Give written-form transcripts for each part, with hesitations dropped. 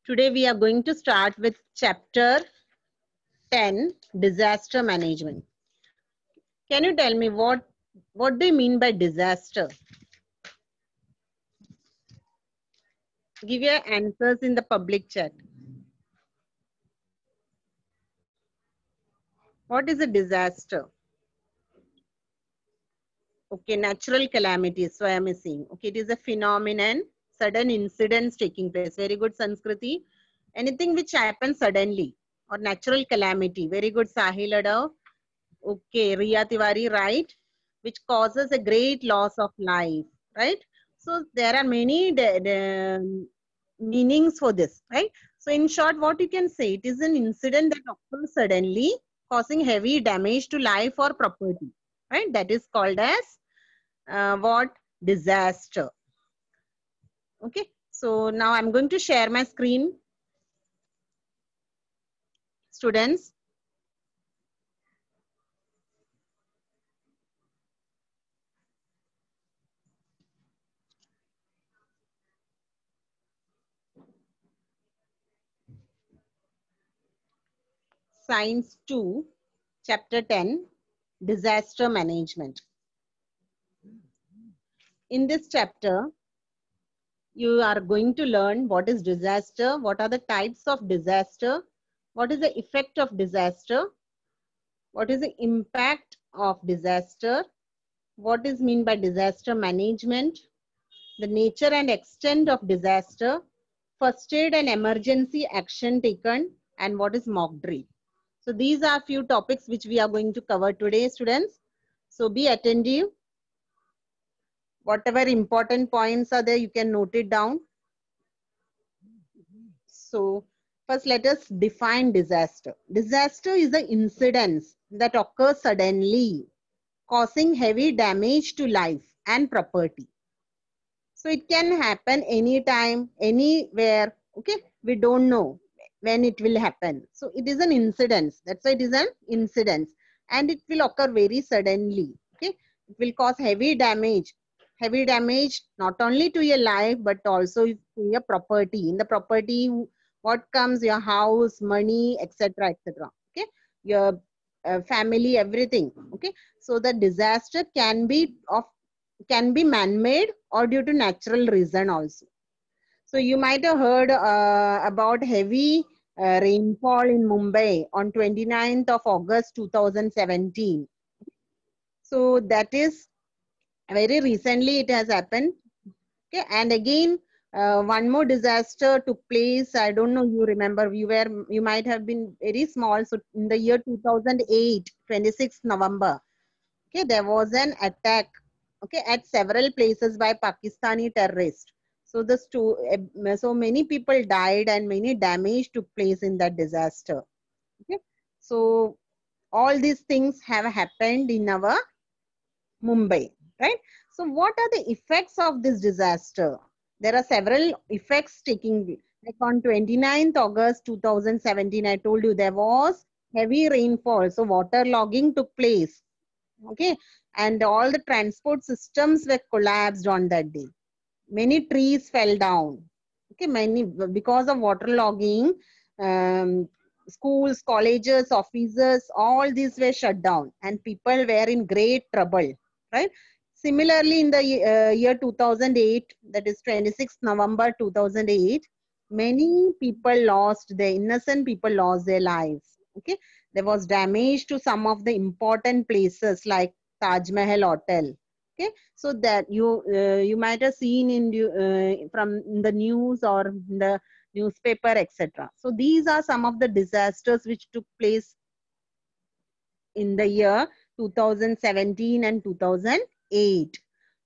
Today we are going to start with chapter 10, disaster management. Can you tell me what do you mean by disaster? Give your answers in the public chat. What is a disaster? Okay, natural calamities. So I am saying, okay, it is a phenomenon, sudden incidents taking place. Very good, Sanskriti. Anything which happens suddenly or natural calamity. Very good, Sahil Adav. Okay, Riya Tiwari, right? Which causes a great loss of life, right? So there are many meanings for this, right? So in short, what you can say, it is an incident that occurs suddenly, causing heavy damage to life or property, right? That is called as what? Disaster. Okay, so now I'm going to share my screen. Students. Science 2, Chapter 10, Disaster Management. In this chapter, you are going to learn what is disaster, what are the types of disaster, what is the effect of disaster, what is the impact of disaster, what is meant by disaster management, the nature and extent of disaster, first aid and emergency action taken, and what is mock drill. So these are few topics which we are going to cover today, students. So be attentive. Whatever important points are there, you can note it down. So first, let us define disaster. Disaster is the incidents that occur suddenly, causing heavy damage to life and property. So it can happen anytime, anywhere. Okay, we don't know when it will happen. So it is an incident. That's why it is an incident, and it will occur very suddenly. Okay, it will cause heavy damage. Heavy damage not only to your life but also to your property. In the property, what comes? Your house, money, etc., etc. Okay, your family, everything. Okay, so the disaster can be man-made or due to natural reason also. So you might have heard about heavy rainfall in Mumbai on 29th of August 2017. So that is very recently it has happened. Okay, and again one more disaster took place. I don't know, you remember, you might have been very small. So in the year 2008, 26th November, okay, there was an attack, okay, at several places by Pakistani terrorists. So so many people died and many damage took place in that disaster. Okay, so all these things have happened in our Mumbai, right? So what are the effects of this disaster? There are several effects taking, like on 29th August 2017, I told you there was heavy rainfall. So water logging took place. Okay, and all the transport systems were collapsed on that day. Many trees fell down. Okay, because of water logging, schools, colleges, offices, all these were shut down and people were in great trouble, right? Similarly, in the year 2008, that is 26th November 2008, many people lost their, innocent people lost their lives. Okay, there was damage to some of the important places like Taj Mahal Hotel. Okay, so that you might have seen in from the news or in the newspaper, etc. So these are some of the disasters which took place in the year 2017 and 2008.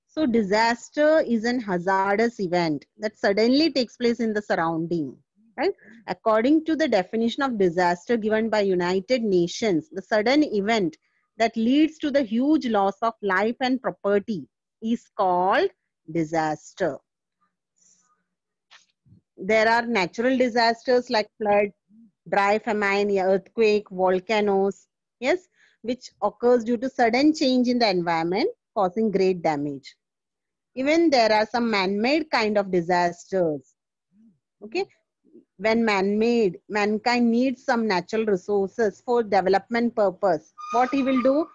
So disaster is an hazardous event that suddenly takes place in the surrounding, right? According to the definition of disaster given by United Nations, the sudden event that leads to the huge loss of life and property is called disaster. There are natural disasters like flood, dry famine, earthquake, volcanoes, yes, which occurs due to sudden change in the environment causing great damage. Even there are some man-made kind of disasters. Okay, when mankind needs some natural resources for development purpose, what he will do?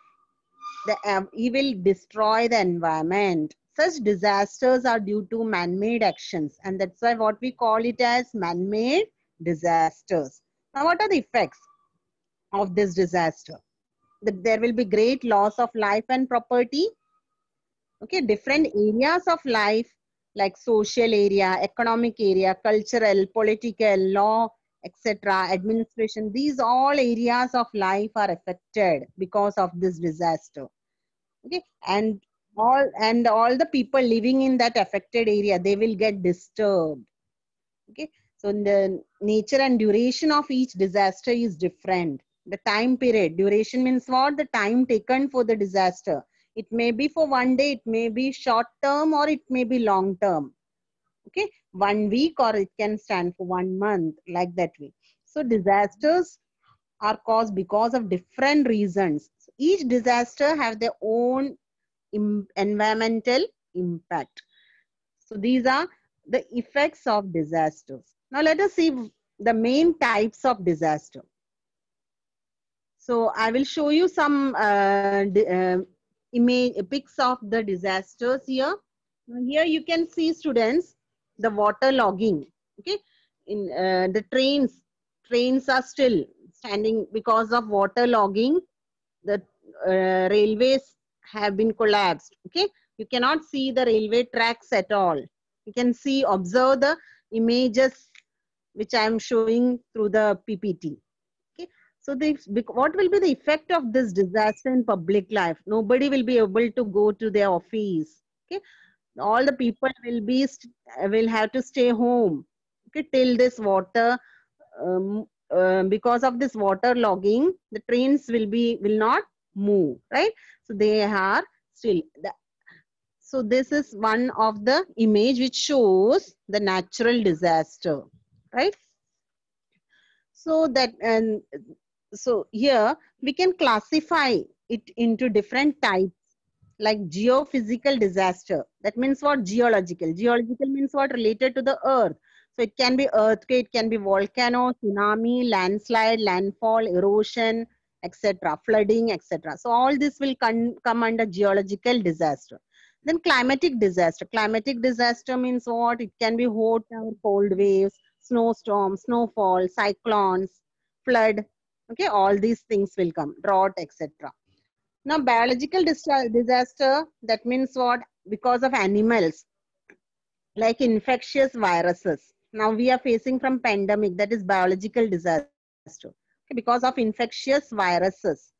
He will destroy the environment. Such disasters are due to man-made actions, and that's why what we call it as man-made disasters. Now, what are the effects of this disaster? There will be great loss of life and property. Okay, different areas of life like social area, economic area, cultural, political, law, etc., administration, these all areas of life are affected because of this disaster. Okay, and all the people living in that affected area, they will get disturbed. Okay, so the nature and duration of each disaster is different. The time period, duration means what? The time taken for the disaster. It may be for one day, it may be short term, or it may be long term. Okay, 1 week, or it can stand for 1 month, like that way. So disasters are caused because of different reasons. So each disaster have their own environmental impact. So these are the effects of disasters. Now let us see the main types of disaster. So I will show you some image pics of the disasters here. Here you can see, students, the water logging. Okay, in the trains are still standing because of water logging. The railways have been collapsed. Okay, you cannot see the railway tracks at all. You can see, observe the images which I am showing through the PPT. Okay, so what will be the effect of this disaster in public life? Nobody will be able to go to their office. Okay, all the people will have to stay home. Okay, till this water because of this water logging, the trains will not move, right? So they are still. So this is one of the image which shows the natural disaster, right? So that, and so here we can classify it into different types, like geophysical disaster. That means what? Geological. Geological means what? Related to the earth. So it can be earthquake, it can be volcano, tsunami, landslide, landfall, erosion, etc., flooding, etc. So all this will come under geological disaster. Then climatic disaster. Climatic disaster means what? It can be hot or cold waves, snowstorms, snowfall, cyclones, flood. Okay, all these things will come, drought, etc. Now, biological disaster, that means what? Because of animals, like infectious viruses. Now we are facing from pandemic, that is biological disaster. Okay, because of infectious viruses.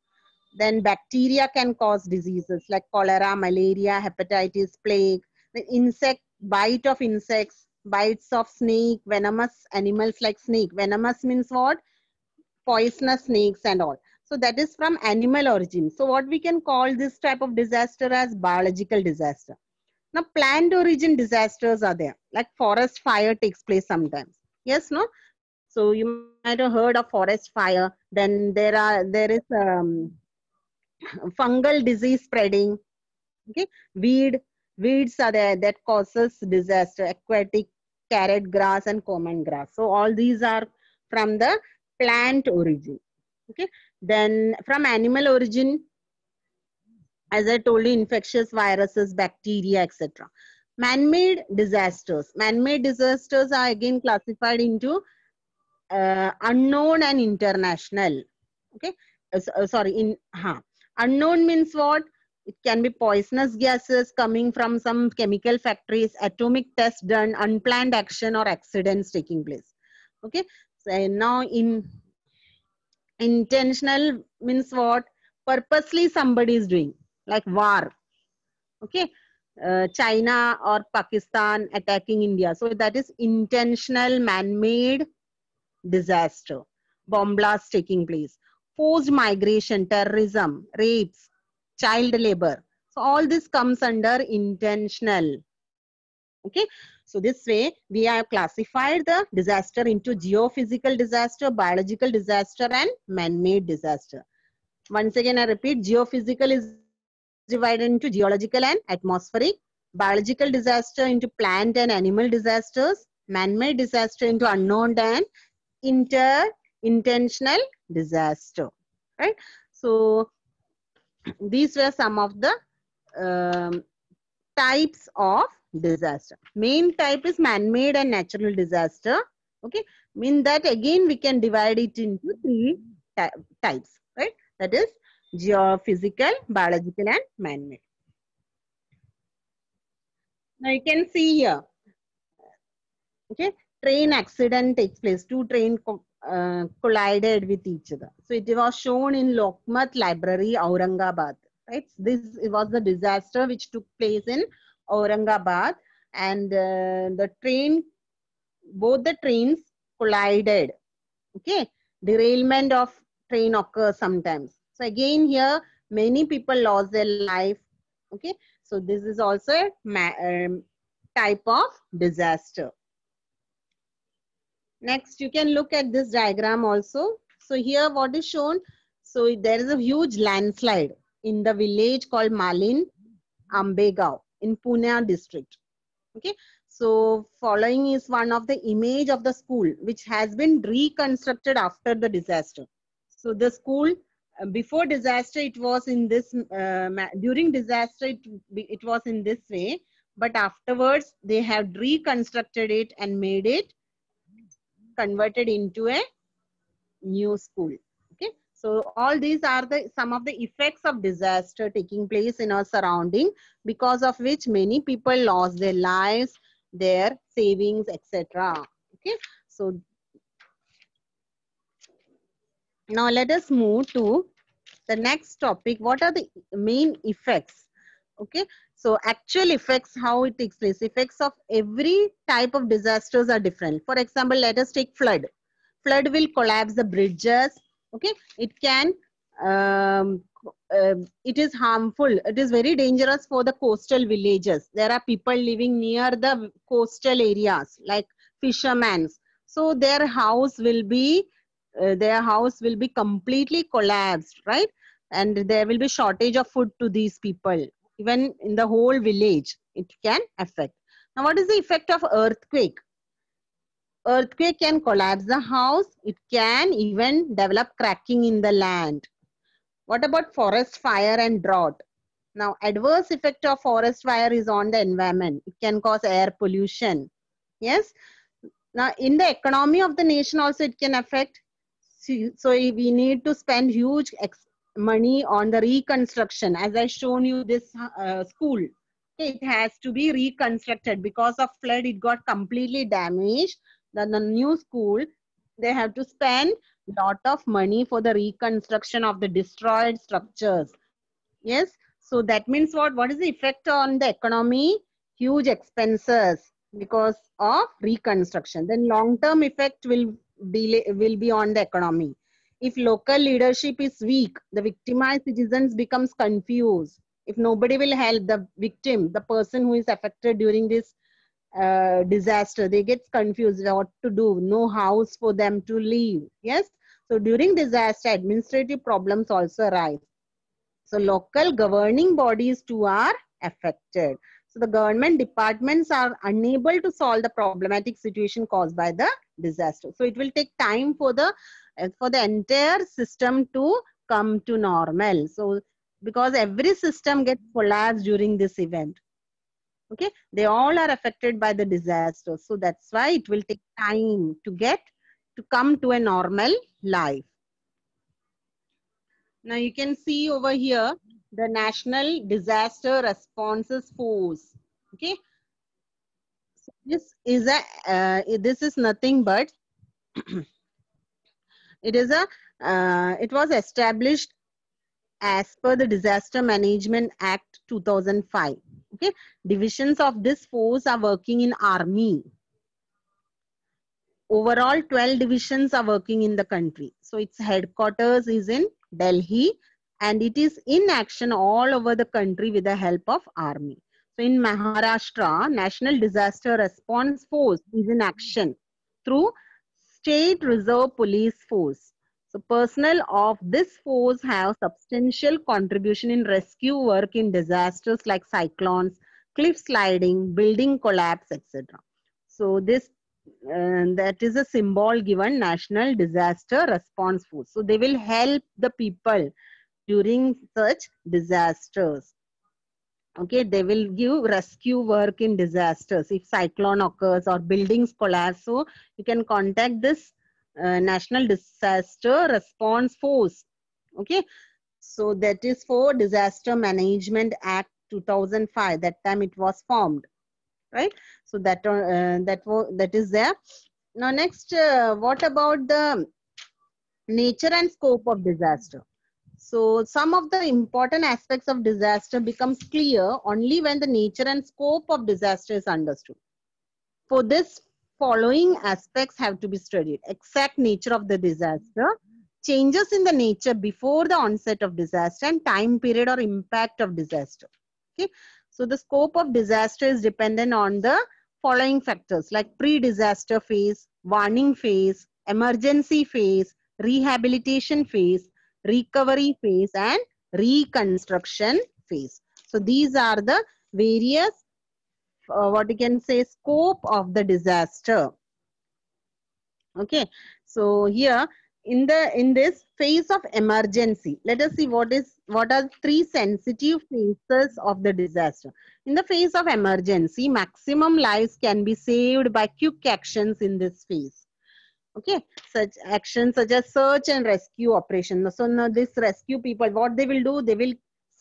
Then bacteria can cause diseases like cholera, malaria, hepatitis, plague. The insect bite of insects, bites of snake, venomous animals like snake. Venomous means what? Poisonous snakes and all. So that is from animal origin. So what we can call this type of disaster as biological disaster. Now plant origin disasters are there, like forest fire takes place sometimes. Yes, no? So you might have heard of forest fire. Then there is fungal disease spreading. Okay, weeds are there that causes disaster. Aquatic, carrot grass, and common grass. So all these are from the plant origin. Okay, then from animal origin, as I told you, infectious viruses, bacteria, etc. Man-made disasters. Man-made disasters are again classified into unknown and international. Okay, unknown means what? It can be poisonous gases coming from some chemical factories, atomic tests done, unplanned action, or accidents taking place. Okay, so now in intentional means what? Purposely somebody is doing, like war. Okay, China or Pakistan attacking India. So that is intentional man-made disaster. Bomb blasts taking place. Forced migration, terrorism, rapes, child labor. So all this comes under intentional. Okay, so this way we have classified the disaster into geophysical disaster, biological disaster, and man-made disaster. Once again I repeat, geophysical is divided into geological and atmospheric, biological disaster into plant and animal disasters, man-made disaster into unknown and intentional disaster, right? So these were some of the types of disaster. Main type is man-made and natural disaster. Okay, mean that again we can divide it into three types, right? That is geophysical, biological, and man-made. Now you can see here, okay, train accident takes place. Two trains collided with each other. So it was shown in Lokmat Library, Aurangabad. Right, this was the disaster which took place in Aurangabad, and both the trains collided. Okay, derailment of train occurs sometimes. So again here, many people lost their life. Okay, so this is also a type of disaster. Next, you can look at this diagram also. So here what is shown, so there is a huge landslide in the village called Malin Ambegaon in Pune district. Okay, so following is one of the image of the school which has been reconstructed after the disaster. So the school before disaster it was in this, during disaster it was in this way, but afterwards they have reconstructed it and made it converted into a new school. Okay, so all these are the some of the effects of disaster taking place in our surrounding, because of which many people lost their lives, their savings, etc. Okay, so now let us move to the next topic. What are the main effects? Okay, so actual effects, how it takes place. Effects of every type of disasters are different. For example, let us take flood. Flood will collapse the bridges. Okay, it can it is harmful, it is very dangerous for the coastal villages. There are people living near the coastal areas like fishermen, so their house will be completely collapsed, right? And there will be shortage of food to these people. Even in the whole village it can affect. Now what is the effect of earthquake? Earthquake can collapse the house. It can even develop cracking in the land. What about forest fire and drought? Now, adverse effect of forest fire is on the environment. It can cause air pollution. Yes. Now, in the economy of the nation also it can affect. So we need to spend huge money on the reconstruction. As I shown you this school, it has to be reconstructed because of flood. It got completely damaged. Then the new school, they have to spend lot of money for the reconstruction of the destroyed structures. Yes, so that means what is the effect on the economy? Huge expenses because of reconstruction. Then long-term effect will be on the economy. If local leadership is weak, the victimized citizens becomes confused. If nobody will help the victim, the person who is affected during this disaster, they get confused what to do. No house for them to live. Yes, so during disaster, administrative problems also arise. So local governing bodies too are affected. So the government departments are unable to solve the problematic situation caused by the disaster. So it will take time for the entire system to come to normal. So because every system gets collapsed during this event. Okay, they all are affected by the disaster. So that's why it will take time to come to a normal life. Now you can see over here the National Disaster Responses Force. Okay, so this is nothing but it was established as per the Disaster Management Act 2005. Okay, divisions of this force are working in army. Overall, 12 divisions are working in the country. So its headquarters is in Delhi and it is in action all over the country with the help of army. So in Maharashtra, National Disaster Response Force is in action through State Reserve Police Force. So personnel of this force have substantial contribution in rescue work in disasters like cyclones, cliff sliding, building collapse, etc. So this that is a symbol given, National Disaster Response Force. So they will help the people during such disasters. Okay, they will give rescue work in disasters. If cyclone occurs or buildings collapse, so you can contact this National Disaster Response Force. Okay, so that is for Disaster Management Act 2005. That time it was formed, right? So that is there. Now next, what about the nature and scope of disaster? So some of the important aspects of disaster becomes clear only when the nature and scope of disaster is understood. For this, following aspects have to be studied: exact nature of the disaster, changes in the nature before the onset of disaster, and time period or impact of disaster. Okay, so the scope of disaster is dependent on the following factors like pre-disaster phase, warning phase, emergency phase, rehabilitation phase, recovery phase, and reconstruction phase. So these are the various what you can say scope of the disaster. Okay, so here in this phase of emergency, let us see what are three sensitive phases of the disaster. In the phase of emergency, maximum lives can be saved by quick actions in this phase. Okay, such actions such as search and rescue operation. So now this rescue people, what they will do, they will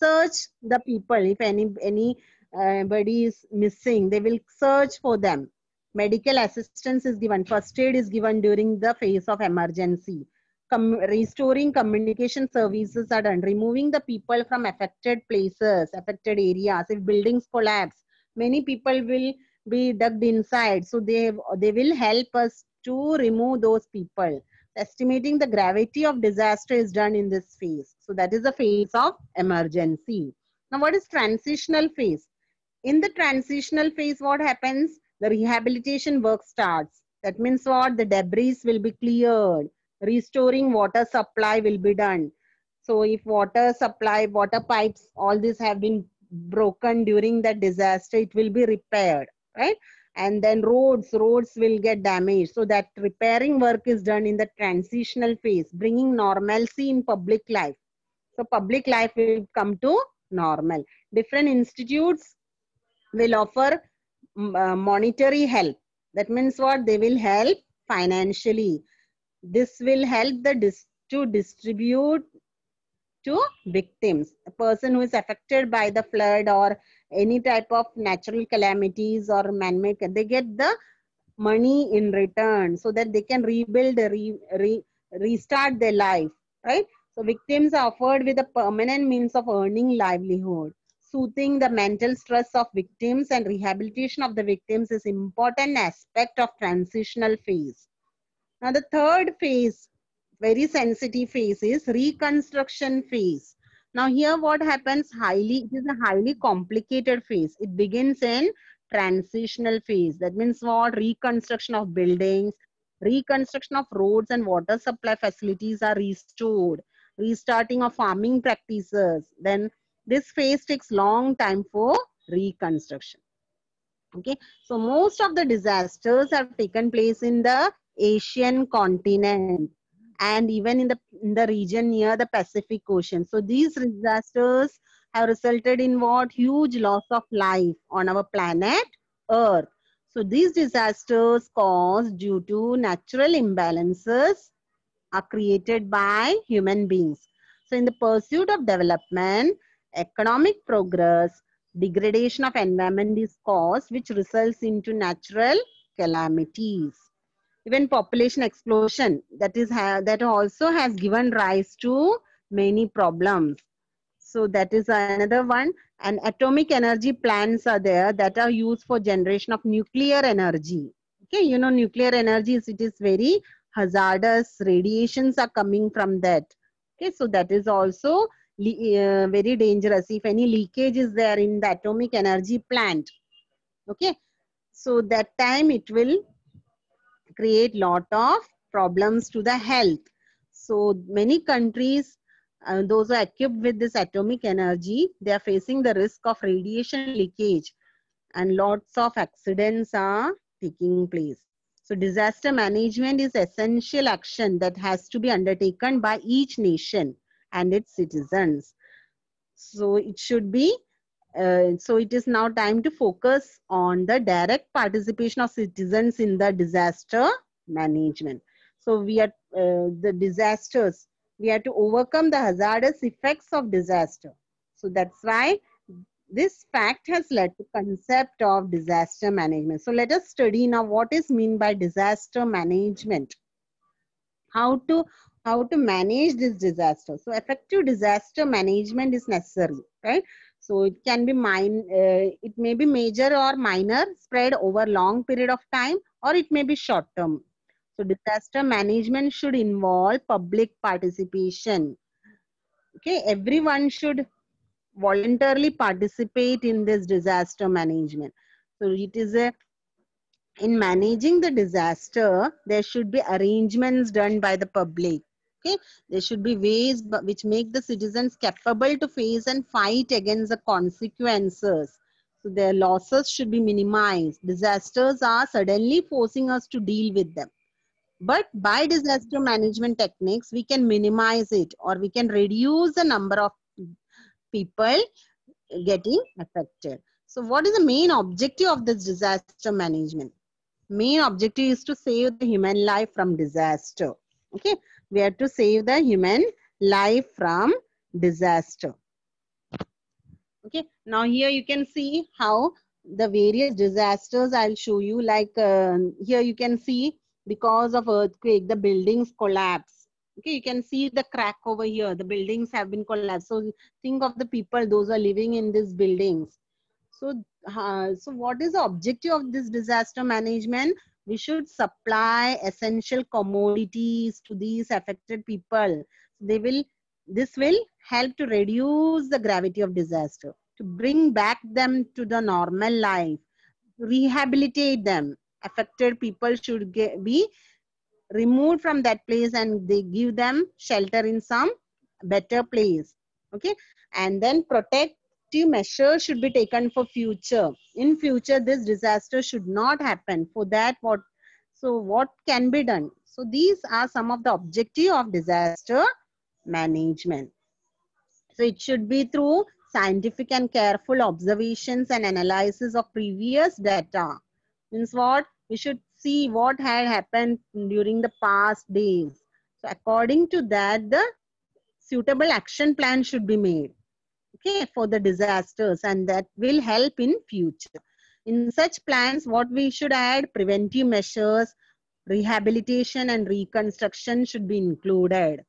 search the people. If anybody is missing, they will search for them. Medical assistance is given, first aid is given during the phase of emergency. Restoring communication services are done, removing the people from affected places, affected areas. If buildings collapse, many people will be dug inside, so they will help us to remove those people. Estimating the gravity of disaster is done in this phase. So that is the phase of emergency. Now what is transitional phase? In the transitional phase, what happens? The rehabilitation work starts. That means what? The debris will be cleared. Restoring water supply will be done. So if water supply, water pipes, all these have been broken during the disaster, it will be repaired, right? And then roads will get damaged. So that repairing work is done in the transitional phase, bringing normalcy in public life. So public life will come to normal. Different institutes will offer monetary help. That means what? They will help financially. This will help to distribute to victims. A person who is affected by the flood or any type of natural calamities or man-made, they get the money in return so that they can rebuild, restart their life, right? So victims are offered with a permanent means of earning livelihood. Soothing the mental stress of victims and rehabilitation of the victims is important aspect of transitional phase. Now the third phase, very sensitive phase, is reconstruction phase. Now here what happens, it is a highly complicated phase. It begins in transitional phase. That means what? Reconstruction of buildings, reconstruction of roads and water supply facilities are restored, restarting of farming practices. Then this phase takes long time for reconstruction. Okay, so most of the disasters have taken place in the Asian continent and even in the region near the Pacific Ocean. So these disasters have resulted in what? Huge loss of life on our planet Earth. So these disasters caused due to natural imbalances are created by human beings. So in the pursuit of development, economic progress, degradation of environment is caused, which results into natural calamities. Even population explosion, that also has given rise to many problems. So that is another one. And atomic energy plants are there that are used for generation of nuclear energy. Okay, you know, nuclear energy it is very hazardous. Radiations are coming from that. Okay, so that is also very dangerous. If any leakage is there in the atomic energy plant, okay, so that time it will create lot of problems to the health. So many countries, those who are equipped with this atomic energy, they are facing the risk of radiation leakage and lots of accidents are taking place. So disaster management is essential action that has to be undertaken by each nation and its citizens. So it should be, so it is now time to focus on the direct participation of citizens in the disaster management. So we are, the disasters, we have to overcome the hazardous effects of disaster. So that's why this fact has led to concept of disaster management. So let us study now what is meant by disaster management. How to manage this disaster. So effective disaster management is necessary, right? So it can be it may be major or minor, spread over long period of time, or it may be short term. So disaster management should involve public participation. Okay, everyone should voluntarily participate in this disaster management. So it is a, in managing the disaster, there should be arrangements done by the public. Okay, there should be ways which make the citizens capable to face and fight against the consequences. So their losses should be minimized. Disasters are suddenly forcing us to deal with them. But by disaster management techniques, we can minimize it, or we can reduce the number of people getting affected. So what is the main objective of this disaster management? Main objective is to save the human life from disaster. Okay, we have to save the human life from disaster. Okay, now here you can see how the various disasters I'll show you, like here you can see because of earthquake the buildings collapse. Okay, you can see the crack over here, the buildings have been collapsed. So think of the people, those are living in these buildings. So, so what is the objective of this disaster management? We should supply essential commodities to these affected people. This will help to reduce the gravity of disaster, to bring back them to the normal life, rehabilitate them. Affected people should be removed from that place and they give them shelter in some better place. Okay, and then protective measures should be taken for future. In future, this disaster should not happen. For that, what can be done? So these are some of the objectives of disaster management. So it should be through scientific and careful observations and analysis of previous data. Means what? We should see what had happened during the past days. So according to that, the suitable action plan should be made, okay, for the disasters, and that will help in future. In such plans, what we should add? Preventive measures, rehabilitation and reconstruction should be included.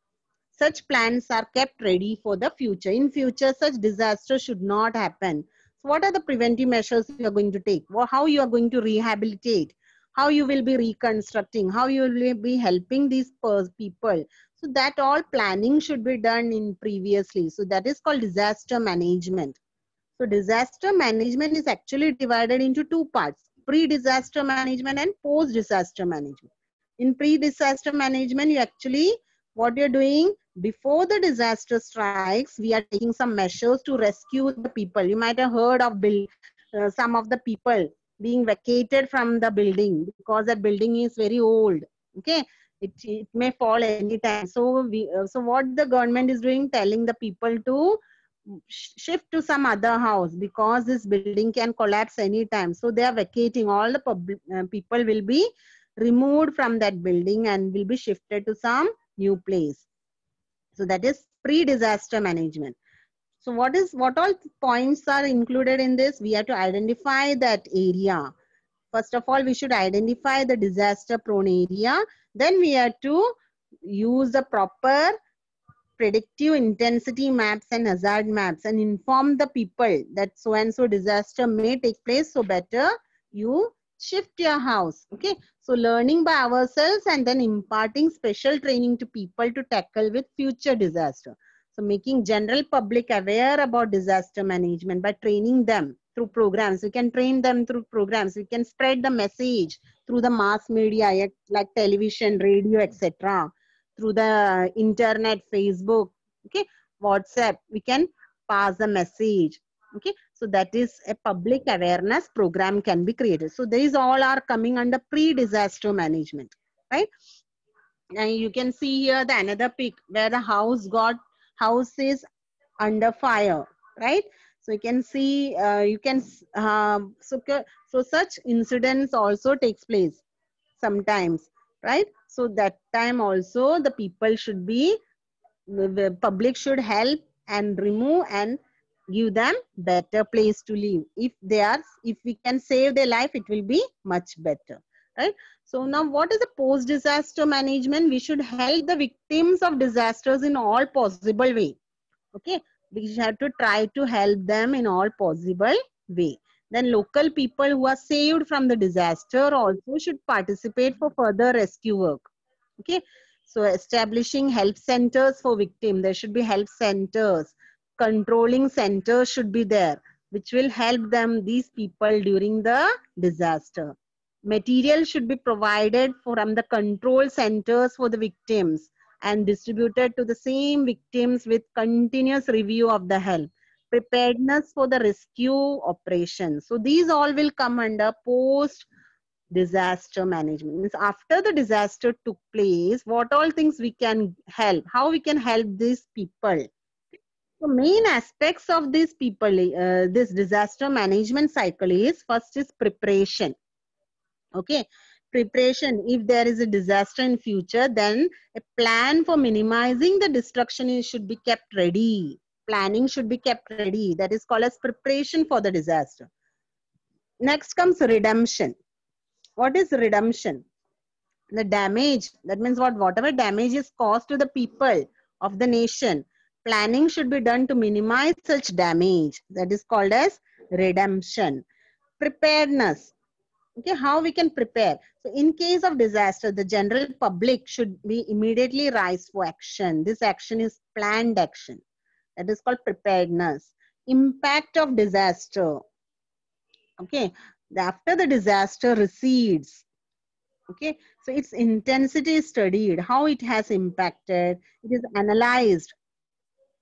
Such plans are kept ready for the future. In future, such disasters should not happen. So what are the preventive measures you are going to take? How you are going to rehabilitate? How you will be reconstructing? How you will be helping these people? So that all planning should be done in previously. So that is called disaster management. So disaster management is actually divided into two parts: pre-disaster management and post-disaster management. In pre-disaster management, you actually, what you're doing, before the disaster strikes, we are taking some measures to rescue the people. You might have heard of some of the people being vacated from the building because that building is very old. Okay, it may fall anytime. So so what the government is doing, telling the people to shift to some other house because this building can collapse anytime. So they are vacating. All the people will be removed from that building and will be shifted to some new place. So that is pre-disaster management. So what all points are included in this? We have to identify that area. First of all, we should identify the disaster prone area. Then we have to use the proper predictive intensity maps and hazard maps and inform the people that so and so disaster may take place. So better you shift your house. Okay, so learning by ourselves and then imparting special training to people to tackle with future disaster. So making general public aware about disaster management by training them through programs. We can train them through programs. We can spread the message through the mass media like television, radio, etc. Through the internet, Facebook, okay, WhatsApp. We can pass the message. Okay, so that is a public awareness program can be created. So these all are coming under pre-disaster management, right? And you can see here the another pic where the house is under fire, right? So you can see so such incidents also takes place sometimes, right? So that time also the people should be, the public should help and remove and give them better place to live. If we can save their life, it will be much better, right? So now what is the post disaster management? We should help the victims of disasters in all possible way. Okay, we have to try to help them in all possible way. Then local people who are saved from the disaster also should participate for further rescue work. Okay, so establishing help centers for victims. There should be help centers. Controlling centers should be there, which will help them, these people, during the disaster. Material should be provided from the control centers for the victims and distributed to the same victims with continuous review of the help. Preparedness for the rescue operations. So these all will come under post disaster management. Means after the disaster took place, what all things we can help, how we can help these people. So main aspects of these people, this disaster management cycle is, first is preparation. Okay, preparation. If there is a disaster in future, then a plan for minimizing the destruction should be kept ready. Planning should be kept ready. That is called as preparation for the disaster. Next comes redemption. What is redemption? The damage, that means whatever damage is caused to the people of the nation, planning should be done to minimize such damage. That is called as redemption. Preparedness. Okay, how we can prepare? So in case of disaster, the general public should be immediately rise for action. This action is planned action. That is called preparedness. Impact of disaster. Okay, after the disaster recedes, okay, so its intensity is studied, how it has impacted, it is analyzed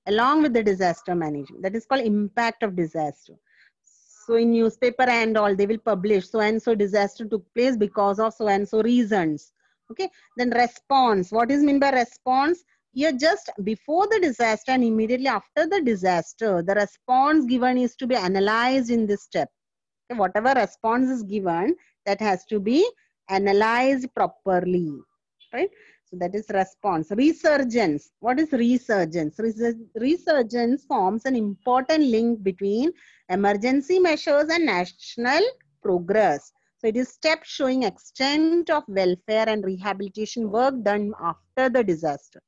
along with the disaster management. That is called impact of disaster. So in newspaper and all, they will publish so and so disaster took place because of so and so reasons. Okay, then response. What is meant by response? Here, just before the disaster and immediately after the disaster, the response given is to be analyzed in this step. Okay, whatever response is given, that has to be analyzed properly, right? So that is response. Resurgence. What is resurgence? Resurgence forms an important link between emergency measures and national progress. So it is steps showing extent of welfare and rehabilitation work done after the disaster.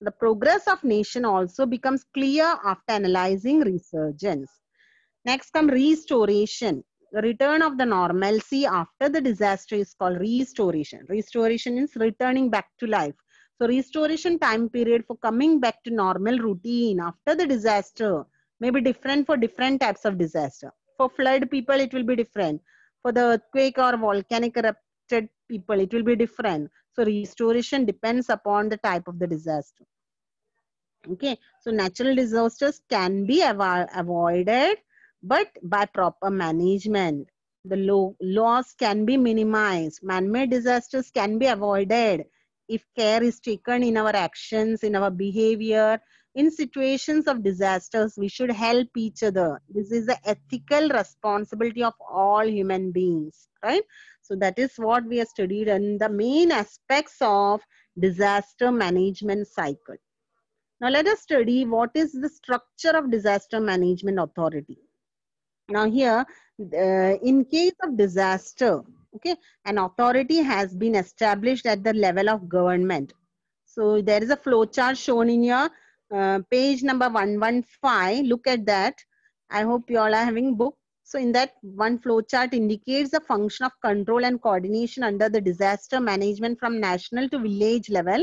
The progress of nation also becomes clear after analyzing resurgence. Next come restoration. The return of the normalcy after the disaster is called restoration. Restoration is returning back to life. So restoration time period for coming back to normal routine after the disaster may be different for different types of disaster. For flood people, it will be different. For the earthquake or volcanic erupted people, it will be different. So restoration depends upon the type of the disaster. Okay, so natural disasters can be avoided, but by proper management. The loss can be minimized. Man-made disasters can be avoided if care is taken in our actions, in our behavior. In situations of disasters, we should help each other. This is the ethical responsibility of all human beings, right? So that is what we have studied in the main aspects of disaster management cycle. Now let us study what is the structure of disaster management authority. Now here, in case of disaster, okay, an authority has been established at the level of government. So there is a flow chart shown in your page number 115. Look at that. I hope you all are having book. So in that one flow chart indicates the function of control and coordination under the disaster management from national to village level.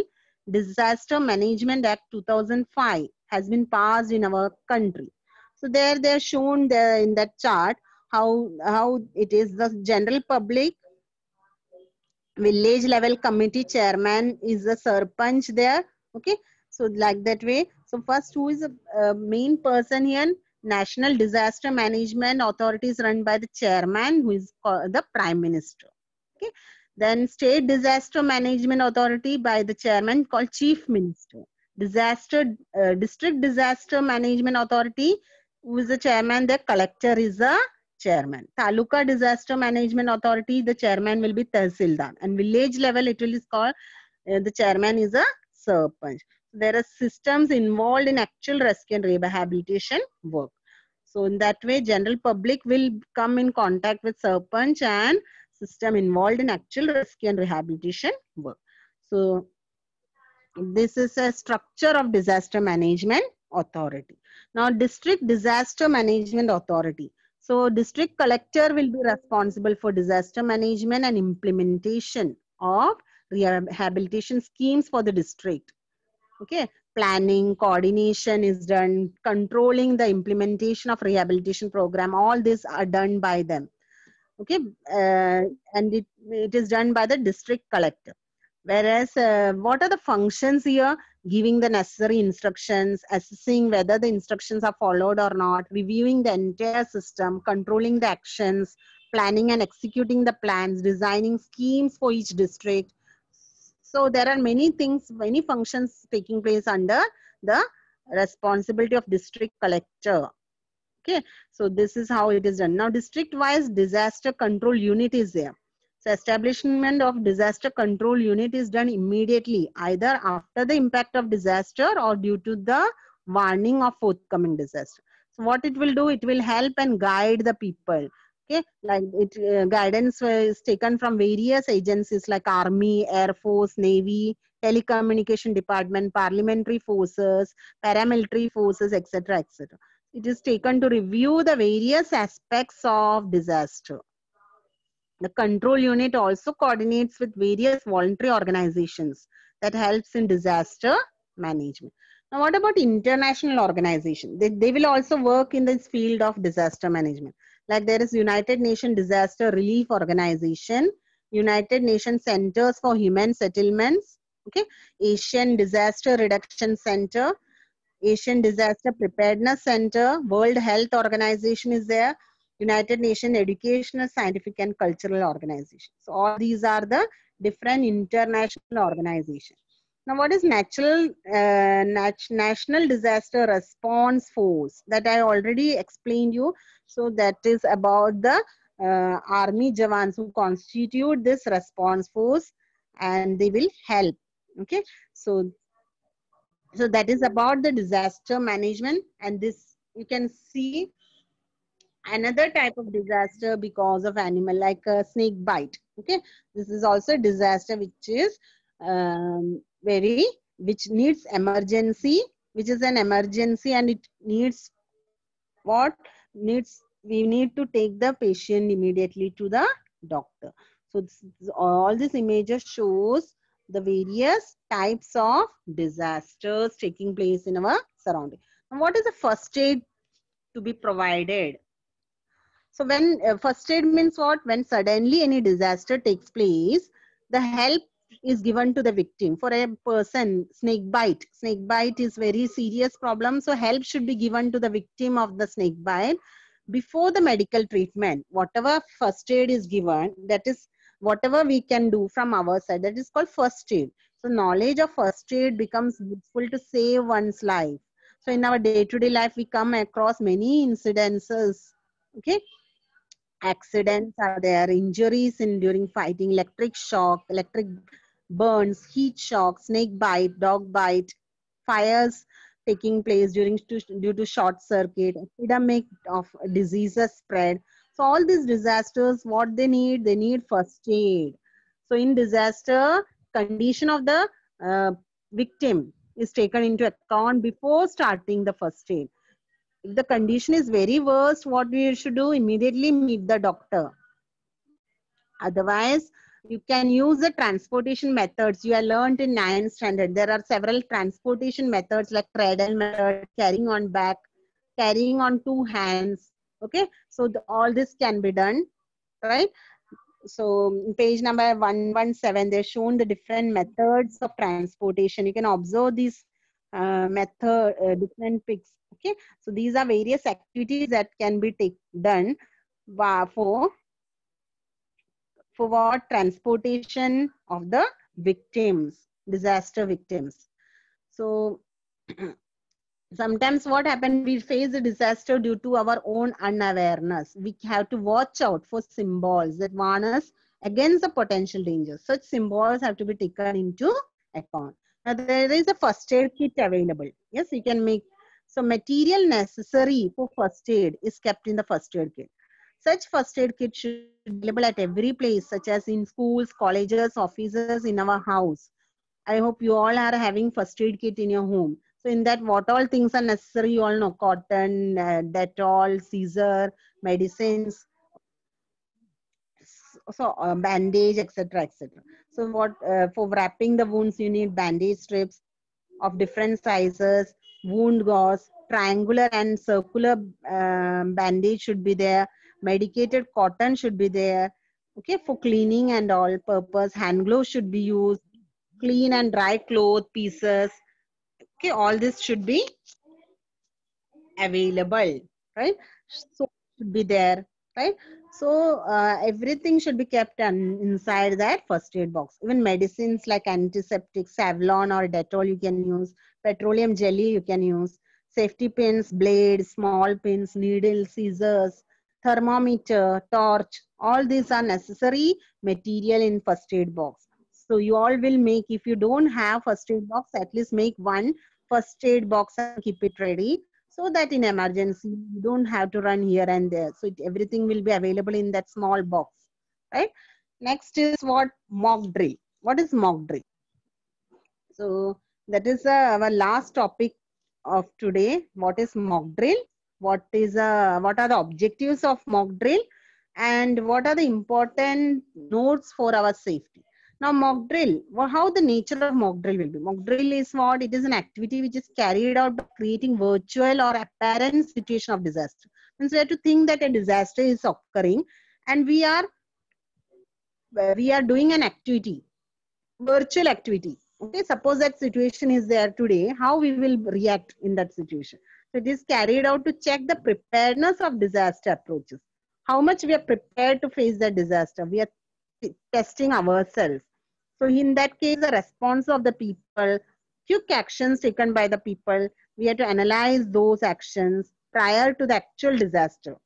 Disaster Management Act 2005 has been passed in our country. So there they're shown there in that chart how it is the general public, village level committee chairman is the sarpanch there. Okay, so like that way. So first, who is the main person here? National Disaster Management Authority is run by the chairman, who is called the Prime Minister. Okay. Then State Disaster Management Authority by the chairman called Chief Minister. District Disaster Management Authority, who is the chairman, the collector is the chairman. Taluka Disaster Management Authority, the chairman will be Tahsildar. And village level, it will is called, the chairman is a Sarpanch. There are systems involved in actual rescue and rehabilitation work. So in that way, general public will come in contact with Sarpanch and system involved in actual rescue and rehabilitation work. So this is a structure of disaster management authority. Now, district disaster management authority. So district collector will be responsible for disaster management and implementation of rehabilitation schemes for the district. Okay, planning, coordination is done, controlling the implementation of rehabilitation program, all these are done by them. Okay, and it is done by the district collector. Whereas what are the functions here? Giving the necessary instructions, assessing whether the instructions are followed or not, reviewing the entire system, controlling the actions, planning and executing the plans, designing schemes for each district. So there are many things, many functions taking place under the responsibility of district collector. Okay, so this is how it is done. Now, district-wise disaster control unit is there. So establishment of disaster control unit is done immediately, either after the impact of disaster or due to the warning of forthcoming disaster. So what it will do, it will help and guide the people. Okay, like guidance is taken from various agencies like Army, Air Force, Navy, Telecommunication Department, Parliamentary Forces, Paramilitary Forces, etc., etc. It is taken to review the various aspects of disaster. The control unit also coordinates with various voluntary organizations that helps in disaster management. Now, what about international organization? They will also work in this field of disaster management. Like there is United Nations Disaster Relief Organization, United Nations Centers for Human Settlements, okay, Asian Disaster Reduction Center, Asian Disaster Preparedness Center, World Health Organization is there, United Nations Educational, Scientific and Cultural Organization. So all these are the different international organizations. Now, what is National Disaster Response Force? That I already explained you. So that is about the army jawans who constitute this response force, and they will help. Okay, so that is about the disaster management. And this, you can see another type of disaster because of animal, like a snake bite. Okay, this is also a disaster which is which needs emergency, which is an emergency, and it needs what needs, we need to take the patient immediately to the doctor. So all these images shows the various types of disasters taking place in our surrounding. And what is the first aid to be provided? So when first aid means what? When suddenly any disaster takes place, the help is given to the victim. For a person, snake bite is very serious problem. So help should be given to the victim of the snake bite before the medical treatment. Whatever first aid is given, that is whatever we can do from our side, that is called first aid. So knowledge of first aid becomes useful to save one's life. So in our day-to-day life, we come across many incidences. Okay, accidents are there, injuries in during fighting, electric shock, electric burns, heat shock, snake bite, dog bite, fires taking place due to short circuit, epidemic of diseases spread. So all these disasters, what they need first aid. So in disaster, condition of the victim is taken into account before starting the first aid. If the condition is very worse, what we should do? Immediately meet the doctor. Otherwise, you can use the transportation methods you have learned in 9th standard. There are several transportation methods like cradle method, carrying on back, carrying on two hands. Okay, so all this can be done, right? So page number 117, they've shown the different methods of transportation. You can observe these method, different picks. Okay, so these are various activities that can be done for what transportation of the victims, disaster victims. So sometimes what happens, we face a disaster due to our own unawareness. We have to watch out for symbols that warn us against the potential dangers. Such symbols have to be taken into account. Now there is a first aid kit available. Yes, you can make. So material necessary for first aid is kept in the first aid kit. Such first aid kit should be available at every place, such as in schools, colleges, offices, in our house. I hope you all are having first aid kit in your home. So in that, what all things are necessary, you all know: cotton, Dettol, Caesar, medicines, so bandage, etc., etc. So what for wrapping the wounds, you need bandage strips of different sizes, wound gauze, triangular and circular bandage should be there, medicated cotton should be there. Okay, for cleaning and all purpose, hand gloves should be used, clean and dry cloth pieces. Okay, all this should be available, right? So should be there, right? So everything should be kept inside that first aid box. Even medicines like antiseptic, Savlon or Dettol you can use, petroleum jelly you can use, safety pins, blades, small pins, needles, scissors, thermometer, torch. All these are necessary material in first aid box. So you all will make, if you don't have first aid box, at least make one first aid box and keep it ready, so that in emergency you don't have to run here and there. So everything will be available in that small box, right? Next is what? Mock drill. What is mock drill? So that is our last topic of today. What is mock drill? What are the objectives of mock drill, and what are the important notes for our safety? Now mock drill, how the nature of mock drill will be. Mock drill is what? It is an activity which is carried out by creating virtual or apparent situation of disaster. Means we have to think that a disaster is occurring, and we are doing an activity, virtual activity. Okay, suppose that situation is there today, how we will react in that situation. So it is carried out to check the preparedness of disaster approaches. How much we are prepared to face the disaster. We are testing ourselves. So in that case, the response of the people, quick actions taken by the people, we have to analyze those actions prior to the actual disaster.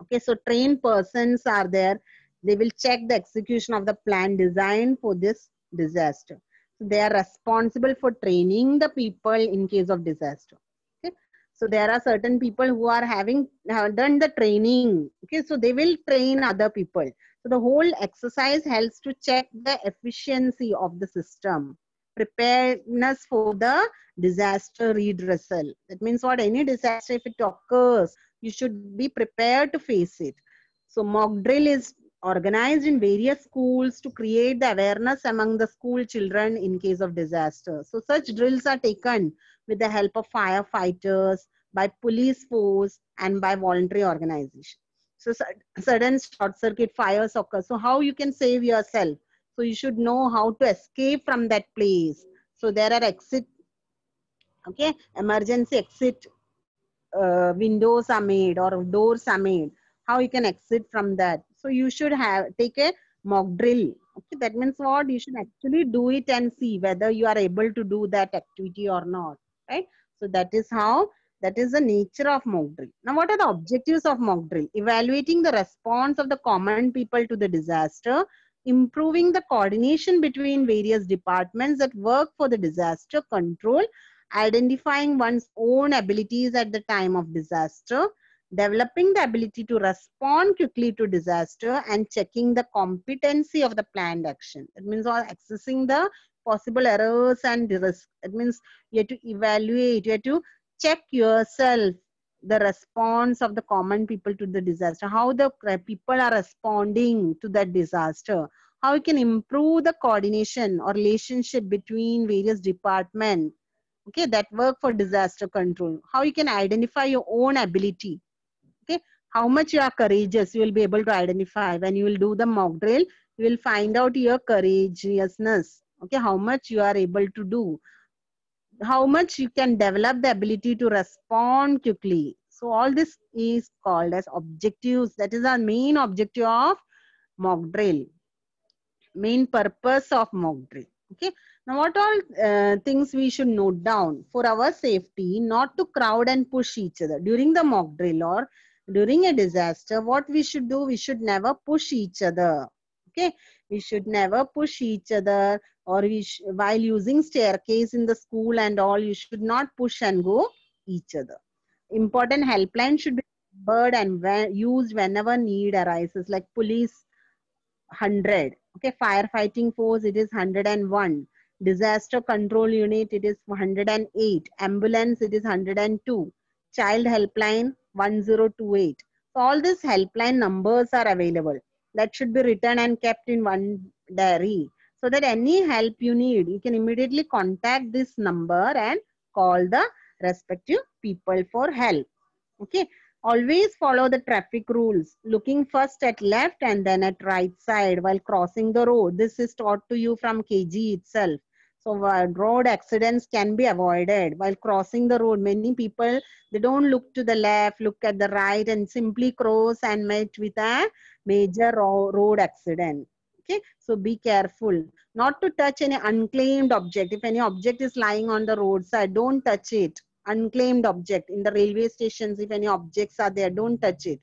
Okay, so trained persons are there. They will check the execution of the plan designed for this disaster. So they are responsible for training the people in case of disaster. Okay, so there are certain people who are have done the training. Okay, so they will train other people. So the whole exercise helps to check the efficiency of the system, preparedness for the disaster redressal. That means what? Any disaster, if it occurs, you should be prepared to face it. So mock drill is organized in various schools to create the awareness among the school children in case of disaster. So such drills are taken with the help of firefighters, by police force, and by voluntary organization. So sudden short circuit fires occur. So how you can save yourself? So you should know how to escape from that place. So there are exit, okay, emergency exit windows are made or doors are made. How you can exit from that? So you should take a mock drill. Okay, that means what? You should actually do it and see whether you are able to do that activity or not, right? So that is how, that is the nature of mock drill. Now what are the objectives of mock drill? Evaluating the response of the common people to the disaster, improving the coordination between various departments that work for the disaster control, identifying one's own abilities at the time of disaster, developing the ability to respond quickly to disaster, and checking the competency of the planned action. It means all accessing the possible errors and the risk. It means you have to evaluate, you have to check yourself, the response of the common people to the disaster, how the people are responding to that disaster, how you can improve the coordination or relationship between various departments, okay, that work for disaster control, how you can identify your own ability, okay, how much you are courageous. You will be able to identify when you will do the mock drill. You will find out your courageousness, okay, how much you are able to do. how much you can develop the ability to respond quickly. So all this is called as objectives. That is our main objective of mock drill, main purpose of mock drill. Okay. Now what all things we should note down for our safety? Not to crowd and push each other during the mock drill or during a disaster. What we should do, we should never push each other. Okay, we should never push each other, or while using staircase in the school and all, you should not push and go each other. Important helpline should be numbered and used whenever need arises, like police 100. Okay, firefighting force, it is 101. Disaster control unit, it is 108. Ambulance, it is 102. Child helpline 1028. So all these helpline numbers are available. That should be written and kept in one diary, so that any help you need, you can immediately contact this number and call the respective people for help. Okay. Always follow the traffic rules, looking first at left and then at right side while crossing the road. This is taught to you from KG itself. So road accidents can be avoided while crossing the road. Many people, they don't look to the left, look at the right, and simply cross and met with a major road accident. Okay, so be careful not to touch any unclaimed object. If any object is lying on the roadside, don't touch it. Unclaimed object in the railway stations, if any objects are there, don't touch it.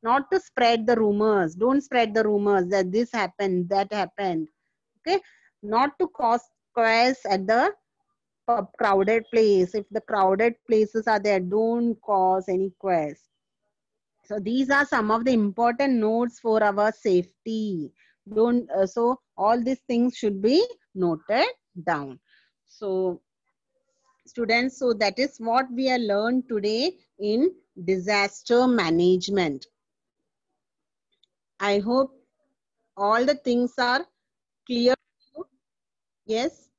Not to spread the rumors, don't spread the rumors that this happened, that happened. Okay, not to cause chaos at the crowded place. If the crowded places are there, don't cause any chaos. So these are some of the important notes for our safety. Don't so all these things should be noted down. So students, so that is what we have learned today in disaster management. I hope all the things are clear to you. Yes.